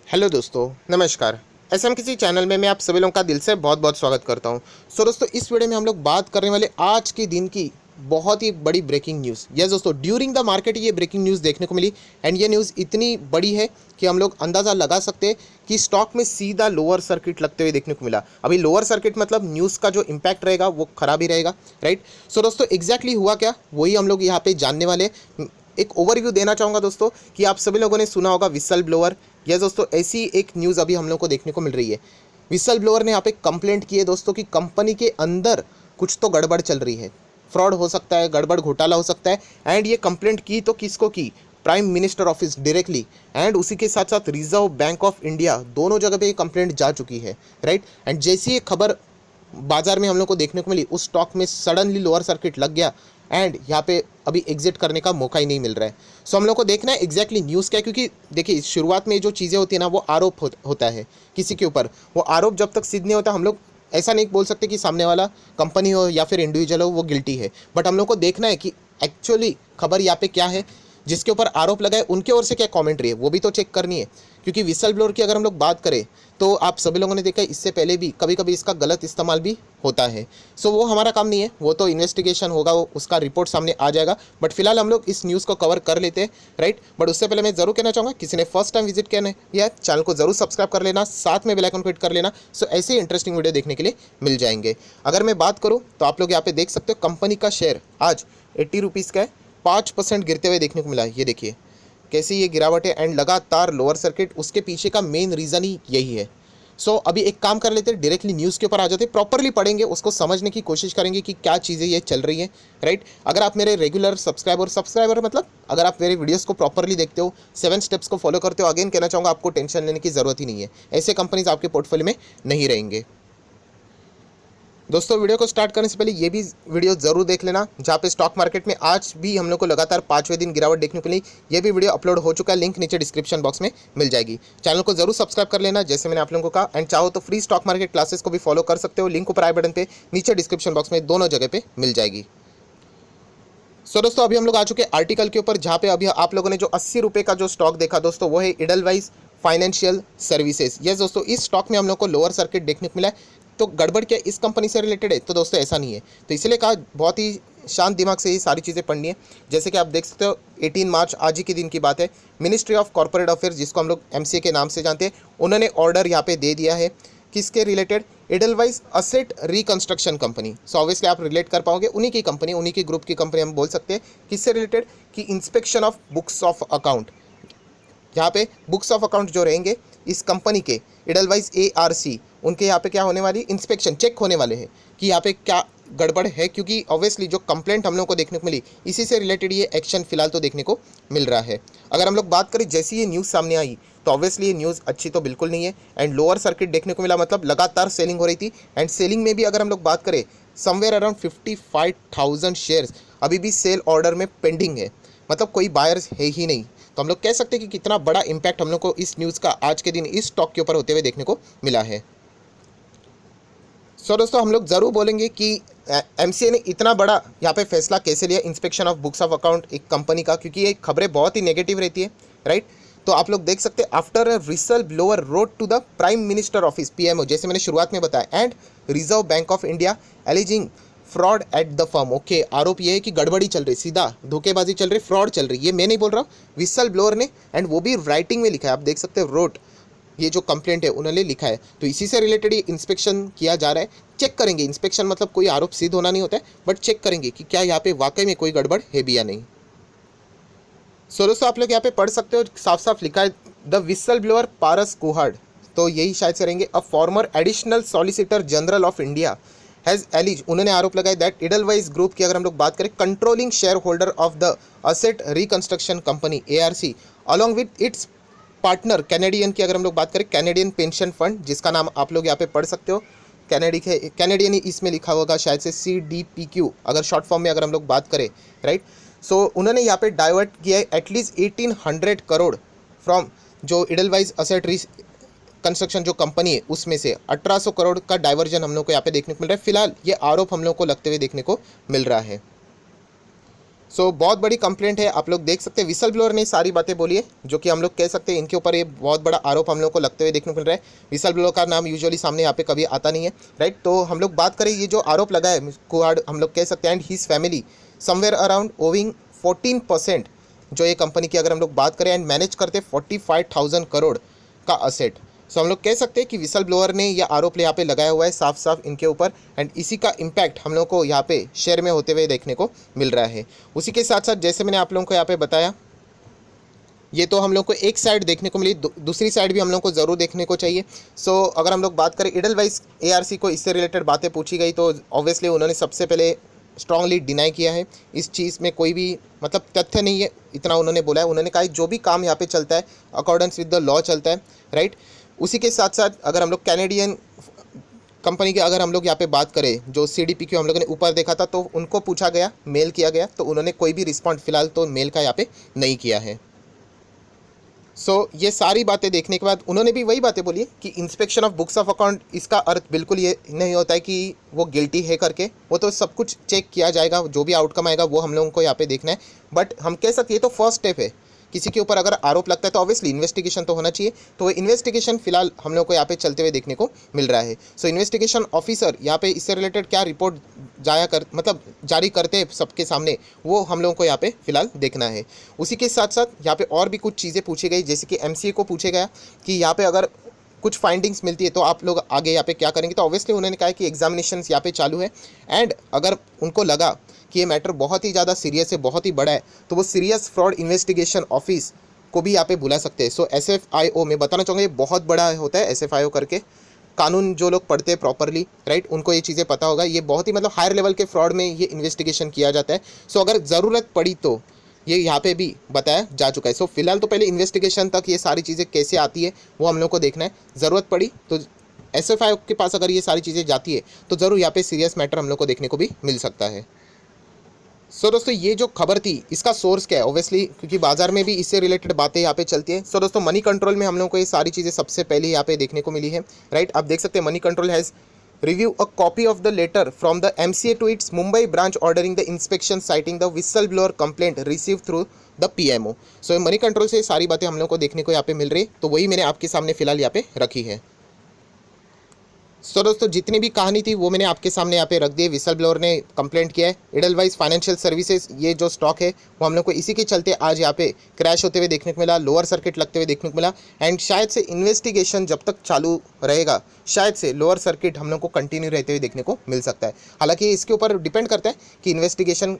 Hello दोस्तों, नमस्कार। SM किसी चैनल में मैं आप सभी लोगों का दिल से बहुत बहुत स्वागत करता हूं। दोस्तों, इस वीडियो में हम लोग बात करने वाले आज के दिन की बहुत ही बड़ी ब्रेकिंग न्यूज़। यस दोस्तों, ड्यूरिंग द मार्केट ये ब्रेकिंग न्यूज़ देखने को मिली एंड ये न्यूज़ इतनी बड़ी है कि हम लोग अंदाज़ा लगा सकते हैं कि स्टॉक में सीधा लोअर सर्किट लगते हुए देखने को मिला। अभी लोअर सर्किट मतलब न्यूज़ का जो इम्पैक्ट रहेगा वो खराब ही रहेगा, राइट। सो दोस्तों, एग्जैक्टली हुआ क्या वही हम लोग यहाँ पे जानने वाले। एक ओवरव्यू देना चाहूँगा दोस्तों कि आप सभी लोगों ने सुना होगा विसल ब्लोअर। यस दोस्तों, ऐसी एक न्यूज़ अभी हम लोग को देखने को मिल रही है। विसल ब्लोअर ने यहाँ पे कंप्लेंट की है दोस्तों कि कंपनी के अंदर कुछ तो गड़बड़ चल रही है, फ्रॉड हो सकता है, गड़बड़ घोटाला हो सकता है। एंड ये कंप्लेंट की तो किसको की? Prime minister office directly. And उसी के साथ साथ रिजर्व बैंक ऑफ इंडिया, दोनों जगह पे ये कंप्लेंट जा चुकी है, राइट। एंड जैसी ये खबर बाजार में हम लोग को देखने को मिली, उस स्टॉक में सडनली लोअर सर्किट लग गया एंड यहाँ पे अभी एग्जिट करने का मौका ही नहीं मिल रहा है। सो हम लोग को देखना है एग्जैक्टली न्यूज़ क्या है, क्योंकि देखिए शुरुआत में जो चीज़ें होती है ना वो आरोप होता है किसी के ऊपर। वो आरोप जब तक सिद्ध नहीं होता हम लोग ऐसा नहीं बोल सकते कि सामने वाला कंपनी हो या फिर इंडिविजुअल हो वो गिल्टी है। बट हम लोग को देखना है कि एक्चुअली खबर यहाँ पे क्या है, जिसके ऊपर आरोप लगाए उनके ओर से क्या कमेंट्री है वो भी तो चेक करनी है। क्योंकि विसल ब्लोअर की अगर हम लोग बात करें तो आप सभी लोगों ने देखा है इससे पहले भी कभी कभी इसका गलत इस्तेमाल भी होता है। सो वो हमारा काम नहीं है, वो तो इन्वेस्टिगेशन होगा, वो उसका रिपोर्ट सामने आ जाएगा। बट फिलहाल हम लोग इस न्यूज़ को कवर कर लेते हैं, राइट। बट उससे पहले मैं जरूर कहना चाहूँगा किसी ने फर्स्ट टाइम विजिट किया है या चैनल को जरूर सब्सक्राइब कर लेना, साथ में बेल आइकन को हिट कर लेना। सो ऐसे ही इंटरेस्टिंग वीडियो देखने के लिए मिल जाएंगे। अगर मैं बात करूँ तो आप लोग यहाँ पे देख सकते हो कंपनी का शेयर आज 80 रुपीज़ का है, 5% गिरते हुए देखने को मिला है। ये देखिए कैसी ये गिरावट है एंड लगातार लोअर सर्किट, उसके पीछे का मेन रीज़न ही यही है। सो अभी एक काम कर लेते हैं, डायरेक्टली न्यूज़ के ऊपर आ जाते हैं, प्रॉपरली पढ़ेंगे, उसको समझने की कोशिश करेंगे कि क्या चीज़ें ये चल रही हैं, राइट। अगर आप मेरे रेगुलर सब्सक्राइबर मतलब अगर आप मेरे वीडियोस को प्रॉपरली देखते हो, 7 स्टेप्स को फॉलो करते हो, अगेन कहना चाहूँगा आपको टेंशन लेने की ज़रूरत ही नहीं है। ऐसे कंपनीज आपके पोर्टफोलियो में नहीं रहेंगे। दोस्तों, वीडियो को स्टार्ट करने से पहले ये भी वीडियो जरूर देख लेना जहाँ पे स्टॉक मार्केट में आज भी हम लोग को लगातार 5वें दिन गिरावट देखने को मिली। ये भी वीडियो अपलोड हो चुका है, लिंक नीचे डिस्क्रिप्शन बॉक्स में मिल जाएगी। चैनल को जरूर सब्सक्राइब कर लेना जैसे मैंने आप लोगों को कहा। एंड चाहो तो फ्री स्टॉक मार्केट क्लासेस को भी फॉलो कर सकते हो, लिंक ऊपर आई बटन पे, नीचे डिस्क्रिप्शन बॉक्स में, दोनों जगह पे मिल जाएगी। सो दोस्तों, अभी हम लोग आ चुके हैं आर्टिकल के ऊपर, जहाँ पे अभी आप लोगों ने जो 80 रुपये का जो स्टॉक देखा दोस्तों वो है इडलवाइज फाइनेंशियल सर्विसेज। यस दोस्तों, इस स्टॉक में हम लोग को लोअर सर्किट देखने को मिला है। तो गड़बड़ क्या इस कंपनी से रिलेटेड है? तो दोस्तों ऐसा नहीं है, तो इसलिए कहा बहुत ही शांत दिमाग से ये सारी चीज़ें पढ़नी है। जैसे कि आप देख सकते हो 18 मार्च आज ही के दिन की बात है, मिनिस्ट्री ऑफ कॉर्पोरेट अफेयर्स, जिसको हम लोग एमसीए के नाम से जानते हैं, उन्होंने ऑर्डर यहाँ पे दे दिया है किसके related? Edelweiss asset reconstruction company. So obviously आप रिलेट कर पाओगे, उन्हीं की कंपनी, उन्हीं की ग्रुप की कंपनी हम बोल सकते हैं। किससे रिलेटेड? कि inspection of books of account. यहाँ पे बुक्स ऑफ अकाउंट जो रहेंगे इस कंपनी के, एडलवाइज ARC, उनके यहाँ पे क्या होने वाली? इंस्पेक्शन, चेक होने वाले हैं कि यहाँ पे क्या गड़बड़ है। क्योंकि ऑब्वियसली जो कंप्लेंट हम लोग को देखने को मिली इसी से रिलेटेड ये एक्शन फिलहाल तो देखने को मिल रहा है। अगर हम लोग बात करें जैसी ये न्यूज़ सामने आई तो ऑब्वियसली ये न्यूज़ अच्छी तो बिल्कुल नहीं है। एंड लोअर सर्किट देखने को मिला, मतलब लगातार सेलिंग हो रही थी। एंड सेलिंग में भी अगर हम लोग बात करें समवेयर अराउंड 55,000 शेयर्स अभी भी सेल ऑर्डर में पेंडिंग है, मतलब कोई बायर्स है ही नहीं। तो हम लोग कह सकते हैं कि कितना बड़ा इंपैक्ट हम लोग को इस न्यूज़ का आज के दिन इस स्टॉक के ऊपर होते हुए देखने को मिला है। सो दोस्तों, हम लोग ज़रूर बोलेंगे कि एमसीए ने इतना बड़ा यहाँ पे फैसला कैसे लिया inspection of books of account एक कंपनी का, क्योंकि ये खबरें बहुत ही नेगेटिव रहती है, राइट। तो आप लोग देख सकते हैं after a whistleblower wrote to the prime minister office PMO, जैसे मैंने शुरुआत में बताया, and reserve bank of India alleging fraud at the firm. Okay, आरोप ये है कि गड़बड़ी चल रही, सीधा धोखेबाजी चल रही, फ्रॉड चल रही। ये मैं नहीं बोल रहा हूँ, विसल ब्लोअर ने, एंड वो भी राइटिंग में लिखा है, आप देख सकते हो, रोट, ये जो कंप्लेंट है उन्होंने लिखा है। तो इसी से रिलेटेड ये इंस्पेक्शन किया जा रहा है। चेक करेंगे, इंस्पेक्शन मतलब कोई आरोप सिद्ध होना नहीं होता है, बट चेक करेंगे कि क्या यहाँ पे वाकई में कोई गड़बड़ है भी या नहीं। सो दोस्तों, आप लोग यहाँ पे पढ़ सकते हो, साफ साफ लिखा है the whistle blower Paras Kuhad, तो यही शायद से रहेंगे, a former additional solicitor general of India has alleged, उन्होंने आरोप लगाया दैट एडलवाइज ग्रुप की अगर हम लोग बात करें controlling share holder of the asset reconstruction company ARC along with its partner Canadian की अगर हम लोग बात करें कैनेडियन पेंशन फंड, जिसका नाम आप लोग यहाँ पे पढ़ सकते हो, कैनेडियन ही इसमें लिखा होगा शायद से CDPQ अगर शॉर्ट फॉर्म में अगर हम लोग बात करें, राइट। सो उन्होंने यहाँ पे डाइवर्ट किया है एटलीस्ट 1800 करोड़ फ्रॉम जो इडलवाइज असेट कंस्ट्रक्शन जो कंपनी है उसमें से 1800 करोड़ का डाइवर्जन हम लोग को यहाँ पे देखने को मिल रहा है। फिलहाल ये आरोप हम लोग को लगते हुए देखने को मिल रहा है। सो बहुत बड़ी कंप्लेंट है, आप लोग देख सकते हैं विसल ब्लोअर ने सारी बातें बोली है, जो कि हम लोग कह सकते हैं इनके ऊपर ये बहुत बड़ा आरोप हम लोग को लगते हुए देखने को मिल रहा है। विसल ब्लोअर का नाम यूजुअली सामने यहाँ पे कभी आता नहीं है, राइट। तो हम लोग बात करें ये जो आरोप लगा है कुहाड़, हम लोग कह सकते हैं and his family somewhere around owing 14% जो ये कंपनी की अगर हम लोग बात करें, एंड मैनेज करते 45,000 करोड़ का असेट। सो हम लोग कह सकते हैं कि विसल ब्लोअर ने यह आरोप यहाँ पे लगाया हुआ है साफ साफ इनके ऊपर, एंड इसी का इम्पैक्ट हम लोग को यहाँ पे शेयर में होते हुए देखने को मिल रहा है। उसी के साथ साथ जैसे मैंने आप लोगों को यहाँ पे बताया, ये तो हम लोग को एक साइड देखने को मिली, दूसरी साइड भी हम लोग को ज़रूर देखने को चाहिए। सो अगर हम लोग बात करें एडलवाइस एआरसी को इससे रिलेटेड बातें पूछी गई तो ऑब्वियसली उन्होंने सबसे पहले स्ट्रांगली डिनाई किया है, इस चीज़ में कोई भी मतलब तथ्य नहीं है, इतना उन्होंने बोला है। उन्होंने कहा जो भी काम यहाँ पे चलता है अकॉर्डेंस विद द लॉ चलता है, राइट। उसी के साथ साथ अगर हम लोग कैनेडियन कंपनी की अगर हम लोग यहाँ पे बात करें, जो सीडीपी की हम लोगों ने ऊपर देखा था, तो उनको पूछा गया, मेल किया गया, तो उन्होंने कोई भी रिस्पॉन्ड फिलहाल तो मेल का यहाँ पे नहीं किया है। ये सारी बातें देखने के बाद उन्होंने भी वही बातें बोली कि inspection of books of account, इसका अर्थ बिल्कुल ये नहीं होता है कि वो गिल्टी है करके, वो तो सब कुछ चेक किया जाएगा, जो भी आउटकम आएगा वो हम लोगों को यहाँ पे देखना है। बट हम कह सकते ये तो फर्स्ट स्टेप है, किसी के ऊपर अगर आरोप लगता है तो ऑब्वियसली इन्वेस्टिगेशन तो होना चाहिए, तो वो इन्वेस्टिगेशन फिलहाल हम लोग को यहाँ पे चलते हुए देखने को मिल रहा है। इन्वेस्टिगेशन ऑफिसर यहाँ पे इससे रिलेटेड क्या रिपोर्ट जारी करते हैं सबके सामने, वो हम लोगों को यहाँ पे फिलहाल देखना है। उसी के साथ साथ यहाँ पे और भी कुछ चीज़ें पूछी गई, जैसे कि एमसीए को पूछे गया कि यहाँ पे अगर कुछ फाइंडिंग्स मिलती है तो आप लोग आगे यहाँ पे क्या करेंगे, तो ऑब्वियसली उन्होंने कहा कि एग्जामिनेशंस यहाँ पे चालू है, एंड अगर उनको लगा कि ये मैटर बहुत ही ज़्यादा सीरियस है, बहुत ही बड़ा है, तो वो सीरियस फ्रॉड इन्वेस्टिगेशन ऑफिस को भी यहाँ पे बुला सकते हैं। SFIO में बताना चाहूँगा ये बहुत बड़ा होता है, SFIO करके, कानून जो लोग पढ़ते हैं प्रॉपरली, राइट, उनको ये चीज़ें पता होगा, ये बहुत ही मतलब हायर लेवल के फ्रॉड में ये इन्वेस्टिगेशन किया जाता है। अगर ज़रूरत पड़ी तो ये यहाँ पे भी बताया जा चुका है। फिलहाल तो पहले इन्वेस्टिगेशन तक ये सारी चीज़ें कैसे आती है वो हम लोग को देखना है, ज़रूरत पड़ी तो SFIO के पास अगर ये सारी चीज़ें जाती है तो ज़रूर यहाँ पे सीरियस मैटर हम लोग को देखने को भी मिल सकता है। दोस्तों ये जो खबर थी इसका सोर्स क्या है, ऑब्वियसली क्योंकि बाजार में भी इससे रिलेटेड बातें यहाँ पे चलती है। दोस्तों मनी कंट्रोल में हम लोग को ये सारी चीज़ें सबसे पहले यहाँ पे देखने को मिली है, राइट। आप देख सकते हैं money control has review a copy of the letter from the MCA to its Mumbai branch ordering the inspection citing the whistle blower complaint receive through the PMO। Money control से सारी बातें हम लोग को देखने को यहाँ पे मिल रही है, तो वही मैंने आपके सामने फिलहाल यहाँ पे रखी है। दोस्तों जितनी भी कहानी थी वो मैंने आपके सामने यहाँ पे रख दी है। विसल ब्लोअर ने कंप्लेंट किया है, एडलवाइस फाइनेंशियल सर्विसेज ये जो स्टॉक है वो हम लोग को इसी के चलते आज यहाँ पे क्रैश होते हुए देखने को मिला, लोअर सर्किट लगते हुए देखने को मिला, एंड शायद से इन्वेस्टिगेशन जब तक चालू रहेगा शायद से लोअर सर्किट हम लोग को कंटिन्यू रहते हुए देखने को मिल सकता है। हालांकि इसके ऊपर डिपेंड करता है कि इन्वेस्टिगेशन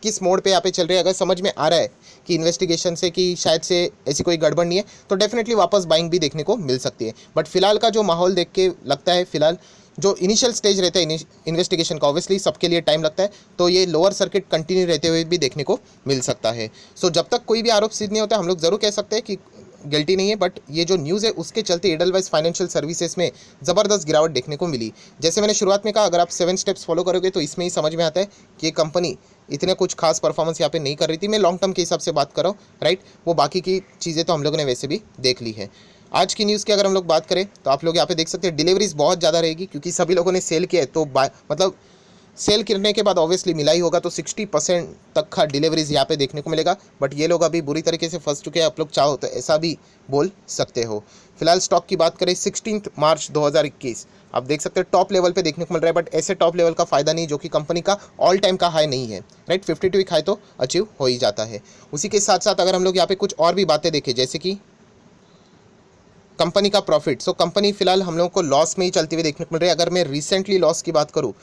किस मोड पे यहाँ पे चल रही है। अगर समझ में आ रहा है कि इन्वेस्टिगेशन से कि शायद से ऐसी कोई गड़बड़ नहीं है तो डेफिनेटली वापस बाइंग भी देखने को मिल सकती है। बट फिलहाल का जो माहौल देख के लगता है, फिलहाल जो इनिशियल स्टेज रहता है इन्वेस्टिगेशन का, ऑब्वियसली सबके लिए टाइम लगता है, तो ये लोअर सर्किट कंटिन्यू रहते हुए भी देखने को मिल सकता है। जब तक कोई भी आरोप सिद्ध नहीं होता हम लोग ज़रूर कह सकते हैं कि गिल्टी नहीं है। बट ये जो न्यूज़ है उसके चलते एडलवाइस फाइनेंशियल सर्विसेज में ज़बरदस्त गिरावट देखने को मिली। जैसे मैंने शुरुआत में कहा, अगर आप 7 स्टेप्स फॉलो करोगे तो इसमें ही समझ में आता है कि ये कंपनी इतने कुछ खास परफॉर्मेंस यहाँ पे नहीं कर रही थी। मैं लॉन्ग टर्म के हिसाब से बात कर रहा हूँ, राइट। वो बाकी की चीज़ें तो हम लोगों ने वैसे भी देख ली है। आज की न्यूज़ की अगर हम लोग बात करें तो आप लोग यहाँ पे देख सकते हैं डिलीवरीज बहुत ज़्यादा रहेगी, क्योंकि सभी लोगों ने सेल किया है, तो मतलब सेल करने के बाद ऑब्वियसली मिला ही होगा, तो 60% तक का डिलीवरीज यहाँ पे देखने को मिलेगा। बट ये लोग अभी बुरी तरीके से फंस चुके हैं, आप लोग चाहो तो ऐसा भी बोल सकते हो। फिलहाल स्टॉक की बात करें 16 मार्च 2021 आप देख सकते हैं टॉप लेवल पे देखने को मिल रहा है, बट ऐसे टॉप लेवल का फायदा नहीं जो कि कंपनी का ऑल टाइम का हाई नहीं है, राइट। 52 वीक हाई तो अचीव हो ही जाता है। उसी के साथ साथ अगर हम लोग यहाँ पे कुछ और भी बातें देखें, जैसे कि कंपनी का प्रॉफिट, कंपनी फिलहाल हम लोगों को लॉस में ही चलती हुई देखने को मिल रही है। अगर मैं रिसेंटली लॉस की बात करूँ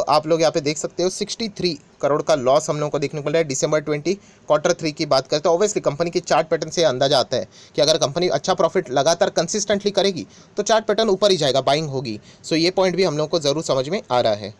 आप लोग यहाँ पे देख सकते हो 63 करोड़ का लॉस हम लोगों को देखने को मिल रहा है December 20 Q3 की बात करते हैं। ऑब्वियसली कंपनी के चार्ट पैटर्न से अंदाजा आता है कि अगर कंपनी अच्छा प्रॉफिट लगातार कंसिस्टेंटली करेगी तो चार्ट पैटर्न ऊपर ही जाएगा, बाइंग होगी। ये पॉइंट भी हम लोग को ज़रूर समझ में आ रहा है।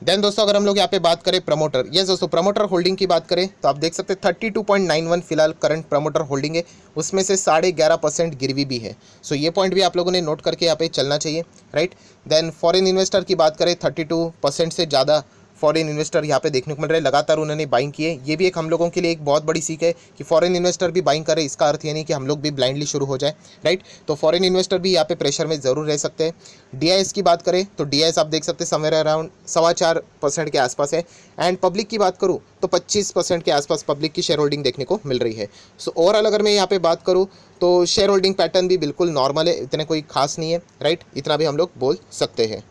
देन दोस्तों अगर हम लोग यहाँ पे बात करें प्रमोटर, यस दोस्तों प्रमोटर होल्डिंग की बात करें तो आप देख सकते हैं 32.91 फिलहाल करंट प्रमोटर होल्डिंग है, उसमें से 11.5% गिरवी भी है। ये पॉइंट भी आप लोगों ने नोट करके यहाँ पे चलना चाहिए, राइट। देन फॉरेन इन्वेस्टर की बात करें 32% से ज़्यादा फॉरेन इन्वेस्टर यहाँ पे देखने को मिल रहे हैं, लगातार उन्होंने बाइंग किए। ये भी एक हम लोगों के लिए एक बहुत बड़ी सीख है कि फॉरेन इन्वेस्टर भी बाइंग करे, इसका अर्थ ये नहीं कि हम लोग भी ब्लाइंडली शुरू हो जाए, राइट। तो फॉरेन इन्वेस्टर भी यहाँ पे प्रेशर में ज़रूर रह सकते हैं। DIS की बात करें तो DIS आप देख सकते हैं समवेयर अराउंड 4.25% के आसपास है। एंड पब्लिक की बात करूँ तो 25% के आसपास पब्लिक की शेयर होल्डिंग देखने को मिल रही है। सो ओवरऑल अगर मैं यहाँ पे बात करूँ तो शेयर होल्डिंग पैटर्न भी बिल्कुल नॉर्मल है, इतने कोई खास नहीं है, राइट, इतना भी हम लोग बोल सकते हैं।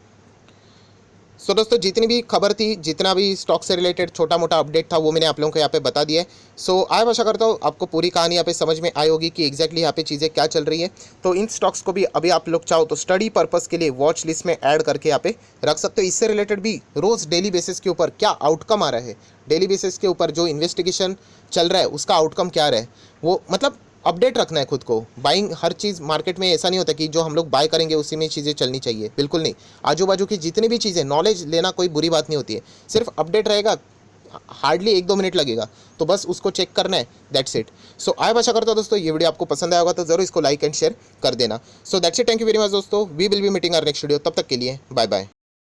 सो दोस्तों जितनी भी खबर थी, जितना भी स्टॉक से रिलेटेड छोटा मोटा अपडेट था वो मैंने आप लोगों को यहाँ पे बता दिया है। सो आशा करता हूँ आपको पूरी कहानी यहाँ पे समझ में आई होगी कि एग्जैक्टली यहाँ पे चीज़ें क्या चल रही है। तो इन स्टॉक्स को भी अभी आप लोग चाहो तो स्टडी पर्पज़ के लिए वॉच लिस्ट में ऐड करके यहाँ पे रख सकते हो। इससे रिलेटेड भी रोज़ डेली बेसिस के ऊपर क्या आउटकम आ रहा है, डेली बेसिस के ऊपर जो इन्वेस्टिगेशन चल रहा है उसका आउटकम क्या रहा है, वो मतलब अपडेट रखना है खुद को। बाइंग हर चीज़ मार्केट में ऐसा नहीं होता कि जो हम लोग बाय करेंगे उसी में चीज़ें चलनी चाहिए, बिल्कुल नहीं। आजू बाजू की जितनी भी चीज़ें, नॉलेज लेना कोई बुरी बात नहीं होती है, सिर्फ अपडेट रहेगा, हार्डली 1-2 मिनट लगेगा, तो बस उसको चेक करना है, दैट्स इट। सो आशा करता हूँ दोस्तों ये वीडियो आपको पसंद आया होगा, तो जरूर इसको लाइक एंड शेयर कर देना। So that's it, thank you very much दोस्तों, we will be meeting our next video, तब तक के लिए बाय बाय।